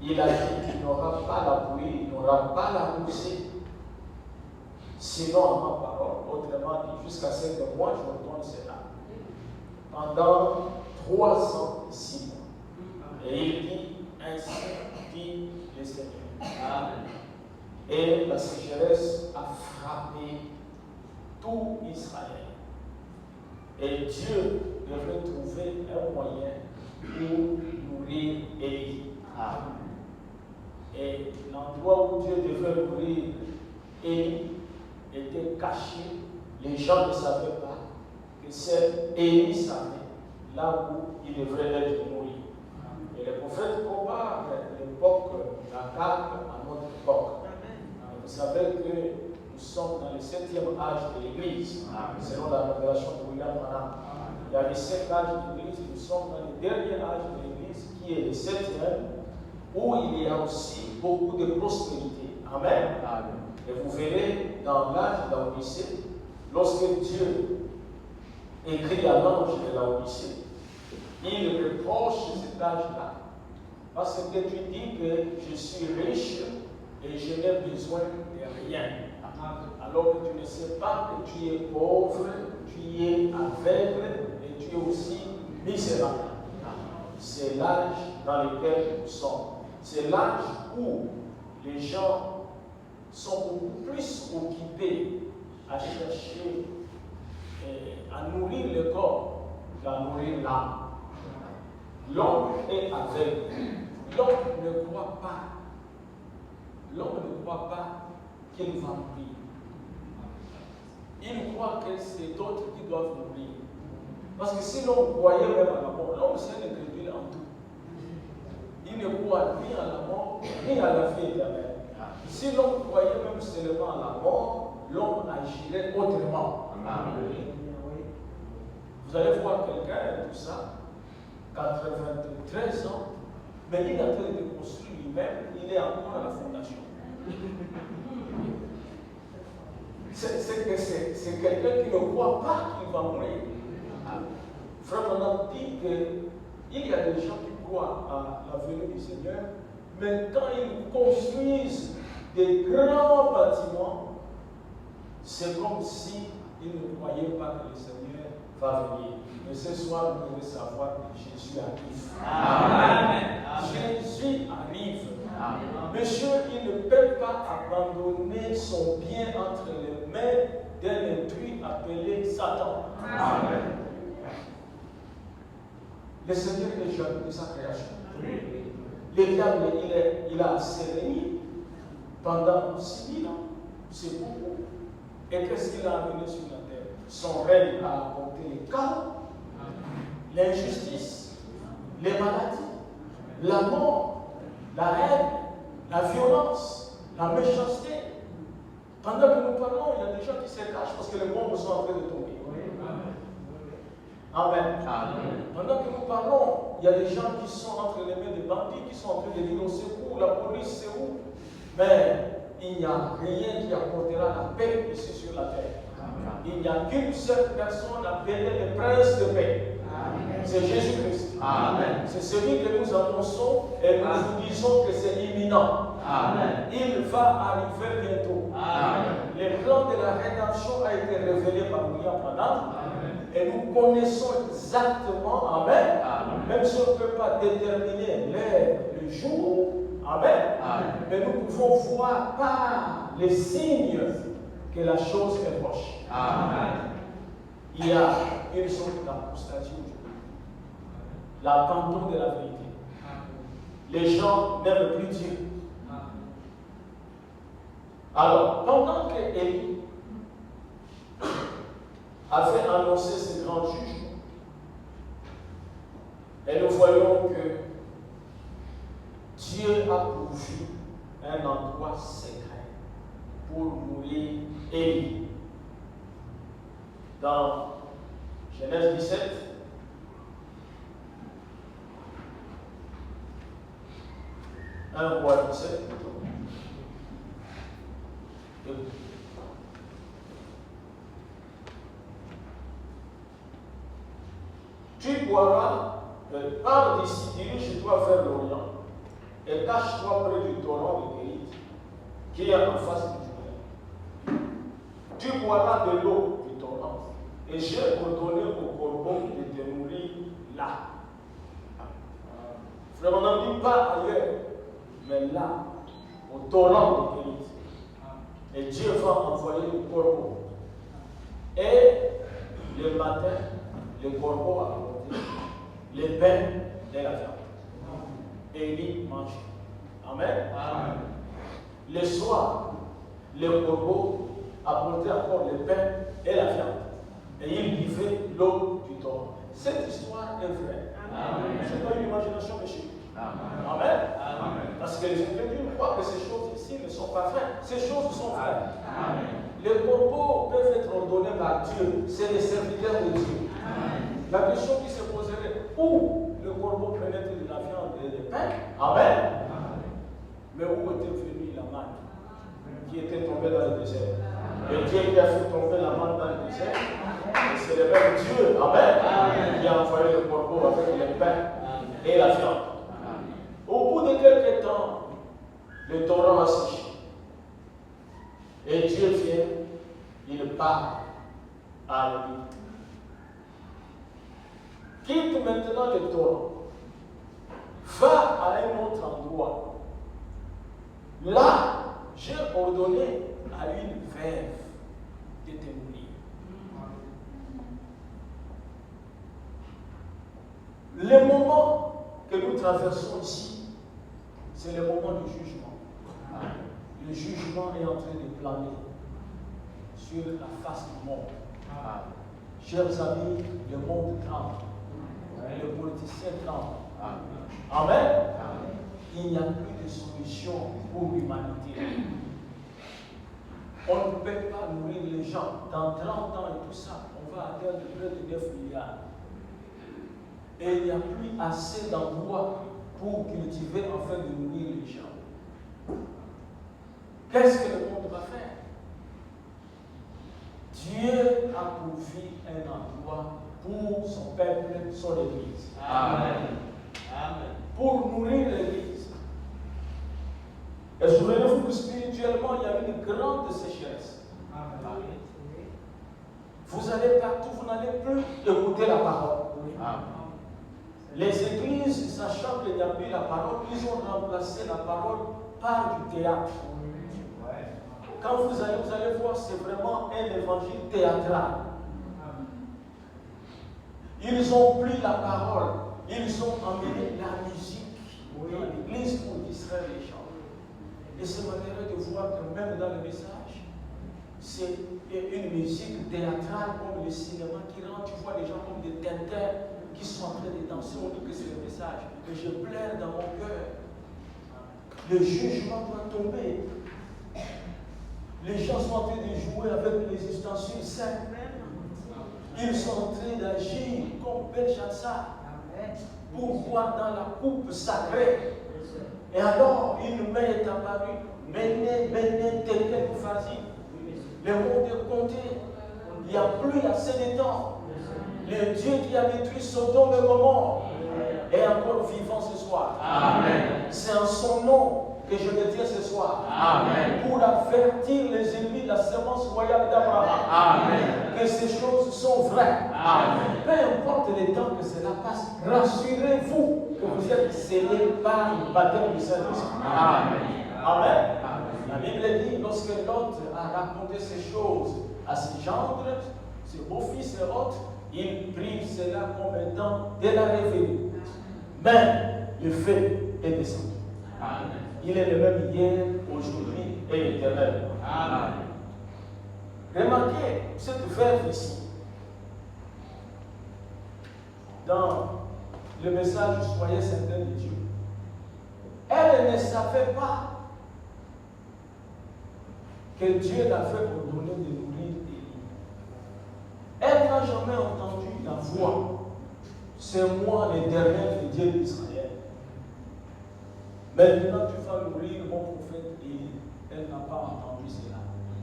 il a dit qu'il n'aura pas la pluie, il n'aura pas la poussée. Sinon, à ma parole, autrement dit, jusqu'à ce que moi je retourne cela. Pendant 3 ans et 6 mois. Et il dit, ainsi dit le Seigneur. Amen. Et la sécheresse a frappé tout Israël. Et Dieu devrait trouver un moyen pour nourrir Élie. Et l'endroit où Dieu devait nourrir Élie était caché. Les gens ne savaient pas que c'est Élie savait là où il devrait être nourri. Et les prophètes comparent l'époque d'Akab à notre époque. Vous savez que nous sommes dans le 7e âge de l'Église, selon la révélation de William Branham. Il y a les 7 âges de l'Église, nous sommes dans le dernier âge de l'Église, qui est le 7e, où il y a aussi beaucoup de prospérité. Amen. Et vous verrez dans l'âge de la Odyssée, lorsque Dieu écrit à l'ange de la Odyssée, il reproche cet âge-là, parce que tu dis que je suis riche et je n'ai besoin de rien. Alors que tu ne sais pas que tu es pauvre, tu es aveugle et tu es aussi misérable. C'est l'âge dans lequel nous sommes. C'est l'âge où les gens sont beaucoup plus occupés à chercher à nourrir le corps qu'à nourrir l'âme. L'homme est aveugle. L'homme ne croit pas. L'homme ne croit pas qu'il va mourir. Il croit que c'est d'autres qui doivent mourir. Parce que si l'homme croyait même à la mort, l'homme c'est un incrédule en tout. Il ne croit ni à la mort, ni à la vie éternelle. Si l'homme croyait même seulement à la mort, l'homme agirait autrement. Vous allez voir quelqu'un, tout ça, 93 ans, mais il est en train de construire lui-même, il est encore à la fondation. C'est quelqu'un qui ne croit pas qu'il va mourir. Frère Branham dit qu'il y a des gens qui croient à la venue du Seigneur, mais quand ils construisent des grands bâtiments, c'est comme si ils ne croyaient pas que le Seigneur va venir. Mais ce soir, vous devez savoir que Jésus arrive. Amen. Jésus arrive. Amen. Monsieur, il ne peut pas abandonner son bien entre les mains d'un intrus appelé Satan. Amen. Le Seigneur est jaloux de sa création. Le diable, il a séréni pendant 6000 ans. C'est beaucoup. Et qu'est-ce qu'il a amené sur la terre? Son règne a apporté le chaos, l'injustice, les maladies, la mort, la haine, la violence, la méchanceté. Pendant que nous parlons, il y a des gens qui se cachent parce que les bombes sont en train de tomber. Amen. Amen. Pendant que nous parlons, il y a des gens qui sont entre les mains des bandits, qui sont en train de dire on sait où, la police c'est où. Mais il n'y a rien qui apportera la paix ici sur la terre. Amen. Il n'y a qu'une seule personne appelée le prince de paix. C'est Jésus-Christ. C'est celui que nous annonçons et nous vous disons que c'est imminent. Amen. Il va arriver bientôt. Amen. Le plan de la rédemption a été révélé par William Branham. Et nous connaissons exactement, amen, même si on ne peut pas déterminer l'heure, le jour, amen, mais nous pouvons voir par les signes que la chose est proche. Amen. Il y a une sorte d'apostasie aujourd'hui, l'abandon de la vérité. Les gens n'aiment plus Dieu. Alors, pendant que Élie avait annoncé ce grand jugement, et nous voyons que Dieu a pourvu un endroit secret pour nourrir Élie. Dans Genèse 17, un roi 17 plutôt. Tu boiras, pars d'ici, dirige-toi vers l'Orient, et cache-toi près du torrent de Kérith, qui est en face du Jourdain. Tu boiras de l'eau du torrent, et j'ai ordonné au corbeau de te nourrir là. Frère, on n'en dit pas ailleurs, mais là, au torrent de Kérith. Et Dieu va envoyer le corbeau. Et le matin, le corbeau a apporté les pains et la viande. Et il mange. Amen. Amen. Le soir, le corbeau apportait encore les pains et la viande. Et il buvait l'eau du torrent. Cette histoire est vraie. Ce n'est pas une imagination, monsieur. Amen. Amen. Amen. Parce que les incrédules croient que ces choses ici ne sont pas vraies. Ces choses sont vraies. Amen. Les corbeaux peuvent être ordonnés par Dieu. C'est les serviteurs de Dieu. Amen. La question qui se poserait, où le corbeau prenait-il de la viande et des pains? Amen. Amen. Mais où était venue la manne qui était tombée dans le désert? Et Dieu qui a fait tomber la manne dans le désert, c'est le même Dieu, amen, amen, qui a envoyé le corbeau avec les pains et la viande. Au bout de quelques temps, le torrent a séché. Et Dieu vient, il part à lui. Quitte maintenant le torrent. Va à un autre endroit. Là, j'ai ordonné à une veuve de te nourrir. Le moment que nous traversons ici, c'est le moment du jugement. Le jugement est en train de planer sur la face du monde. Chers amis, le monde tremble. Les politiciens tremblent. Amen. Il n'y a plus de solution pour l'humanité. On ne peut pas nourrir les gens. Dans 30 ans et tout ça, on va atteindre près de 9 milliards. Et il n'y a plus assez d'emplois pour cultiver afin de nourrir les gens. Qu'est-ce que le monde va faire? Dieu a pourvu un emploi pour son peuple, son Église. Amen. Amen. Pour nourrir l'Église. Et souvenez-vous que spirituellement, il y a une grande sécheresse. Amen. Vous allez partout, vous n'allez plus écouter la parole. Amen. Les églises, sachant qu'il n'y a plus la parole, ils ont remplacé la parole par du théâtre. Quand vous allez voir, c'est vraiment un évangile théâtral. Ils ont pris la parole, ils ont emmené la musique dans l'église pour distraire les gens. Et c'est malheureux de voir que même dans le message, c'est une musique théâtrale comme le cinéma qui rend, tu vois les gens comme des tintins qui sont en train de danser, on dit que c'est le message. Et je pleure dans mon cœur. Le jugement doit tomber. Les gens sont en train de jouer avec les ustensiles saints. Ils sont en train d'agir comme Belshazzar pour boire dans la coupe sacrée. Et alors, une main est apparue. Béné, Tekel, Fazi. Le monde est compté. Il n'y a plus assez de temps. Le Dieu qui a détruit Sodome et Gomorrhe est encore vivant ce soir. Amen. C'est en son nom que je le dis ce soir. Amen. Pour avertir les ennemis de la semence royale d'Abraham. Amen. Que ces choses sont vraies. Amen. Peu importe le temps que cela passe, rassurez-vous que vous êtes scellés par le baptême du Saint-Esprit. Amen. Amen. La Bible dit, lorsque Lot a raconté ces choses à ses gendres, ses beaux-fils et autres, il prit cela comme étant de la révélée. Mais le fait est descendu. Amen. Il est le même hier, aujourd'hui et éternellement. Amen. Remarquez cette verbe ici. Dans le message Soyez certains de Dieu. Elle ne savait pas que Dieu l'avait ordonné de nourrir Élie. Elle n'a jamais entendu la voix. C'est moi le dernier de Dieu d'Israël. Maintenant tu vas nourrir mon prophète Élie. Elle n'a pas entendu cela.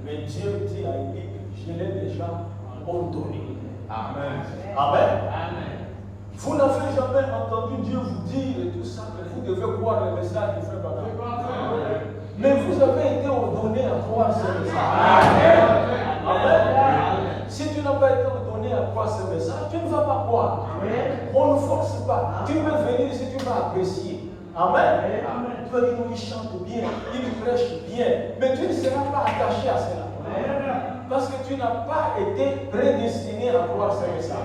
Mais Dieu dit à Élie, je l'ai déjà ordonné. Amen. Amen. Amen. Vous n'avez jamais entendu Dieu vous dire tout ça. vous devez croire le message du frère Branham. Mais vous avez été ordonné à croire ce message. Amen. Si tu n'as pas été ordonné à croire ce message, tu ne vas pas croire. On ne force pas. Tu peux venir si tu vas apprécier. Amen. Tu vas dire, il chante bien, il prêche bien, mais tu ne seras pas attaché à cela. Parce que tu n'as pas été prédestiné à croire ce message.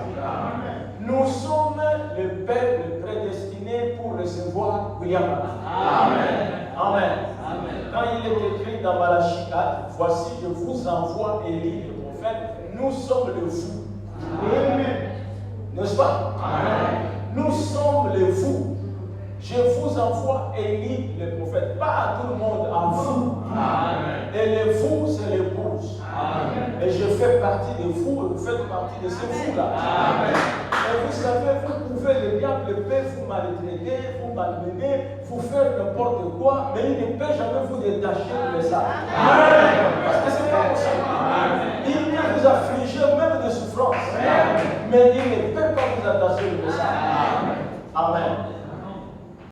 Nous sommes le peuple prédestiné pour recevoir William Branham. Amen. Amen. Quand il est écrit dans Malachie 4, voici je vous envoie Élie le prophète, nous sommes le vous. N'est-ce pas? Amen. Nous sommes le vous. Je vous envoie Élie le prophète, pas à tout le monde, à vous. Amen. Et le vous, c'est l'épouse. Et je fais partie de vous, vous faites partie de ce vous-là. Et vous savez, vous pouvez, le diable peut vous maltraiter, vous malmener, vous faire n'importe quoi, mais il ne peut jamais vous détacher de ça. Parce que ce n'est pas possible. Il peut vous affliger même de souffrance, mais il ne peut pas vous attacher de ça. Amen.